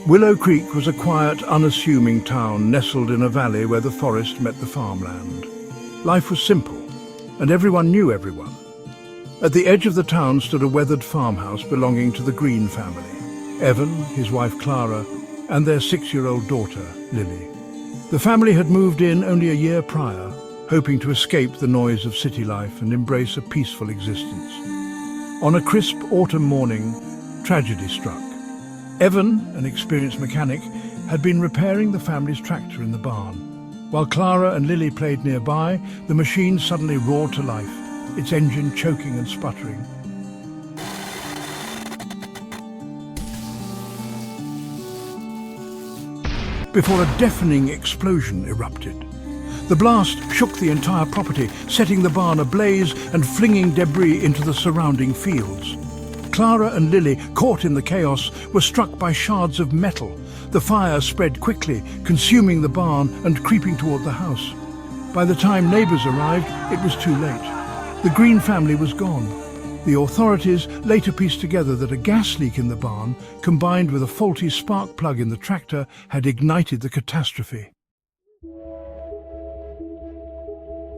Willow Creek was a quiet, unassuming town nestled in a valley where the forest met the farmland. Life was simple, and everyone knew everyone. At the edge of the town stood a weathered farmhouse belonging to the Greene family. Evan, his wife Clara, and their 6-year-old daughter, Lily. The family had moved in only a year prior, hoping to escape the noise of city life and embrace a peaceful existence. On a crisp autumn morning, tragedy struck. Evan, an experienced mechanic, had been repairing the family's tractor in the barn. While Clara and Lily played nearby, the machine suddenly roared to life, its engine choking and sputtering. Before a deafening explosion erupted. The blast shook the entire property, setting the barn ablaze and flinging debris into the surrounding fields. Clara and Lily, caught in the chaos, were struck by shards of metal. The fire spread quickly, consuming the barn and creeping toward the house. By the time neighbours arrived, it was too late. The Greene family was gone. The authorities later pieced together that a gas leak in the barn, combined with a faulty spark plug in the tractor, had ignited the catastrophe.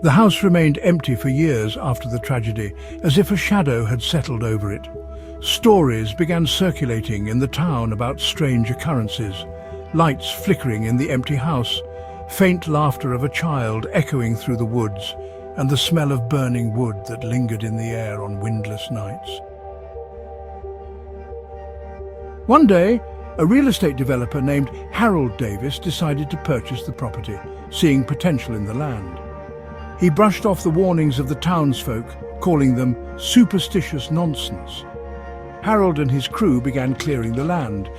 The house remained empty for years after the tragedy, as if a shadow had settled over it. Stories began circulating in the town about strange occurrences, lights flickering in the empty house, faint laughter of a child echoing through the woods, and the smell of burning wood that lingered in the air on windless nights. One day, a real estate developer named Harold Davis decided to purchase the property, seeing potential in the land. He brushed off the warnings of the townsfolk, calling them superstitious nonsense. Harold and his crew began clearing the land,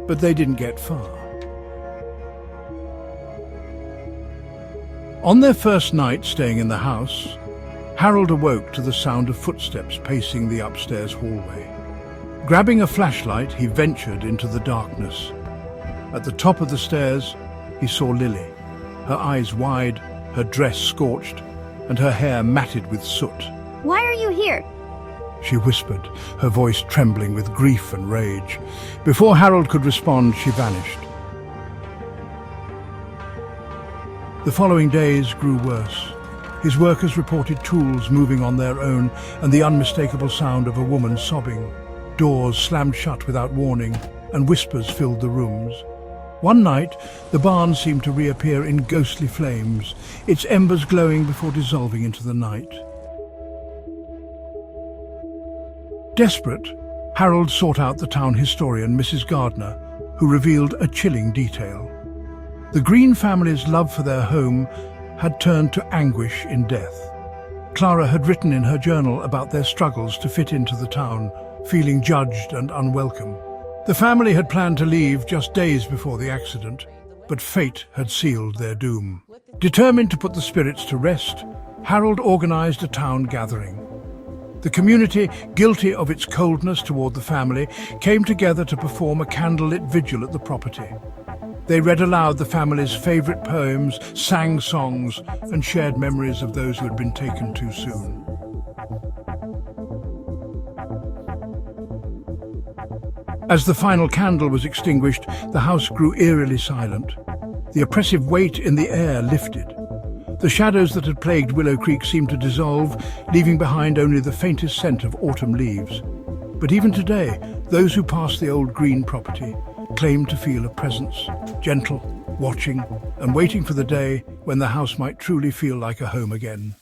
but they didn't get far. On their first night staying in the house, Harold awoke to the sound of footsteps pacing the upstairs hallway. Grabbing a flashlight, he ventured into the darkness. At the top of the stairs, he saw Lily, her eyes wide, her dress scorched, and her hair matted with soot. "Why are you here?" she whispered, her voice trembling with grief and rage. Before Harold could respond, she vanished. The following days grew worse. His workers reported tools moving on their own and the unmistakable sound of a woman sobbing. Doors slammed shut without warning, and whispers filled the rooms. One night, the barn seemed to reappear in ghostly flames, its embers glowing before dissolving into the night. Desperate, Harold sought out the town historian, Mrs. Gardner, who revealed a chilling detail. The Greene family's love for their home had turned to anguish in death. Clara had written in her journal about their struggles to fit into the town, feeling judged and unwelcome. The family had planned to leave just days before the accident, but fate had sealed their doom. Determined to put the spirits to rest, Harold organized a town gathering. The community, guilty of its coldness toward the family, came together to perform a candlelit vigil at the property. They read aloud the family's favorite poems, sang songs, and shared memories of those who had been taken too soon. As the final candle was extinguished, the house grew eerily silent. The oppressive weight in the air lifted. The shadows that had plagued Willow Creek seemed to dissolve, leaving behind only the faintest scent of autumn leaves. But even today, those who passed the old Greene property claimed to feel a presence, gentle, watching, and waiting for the day when the house might truly feel like a home again.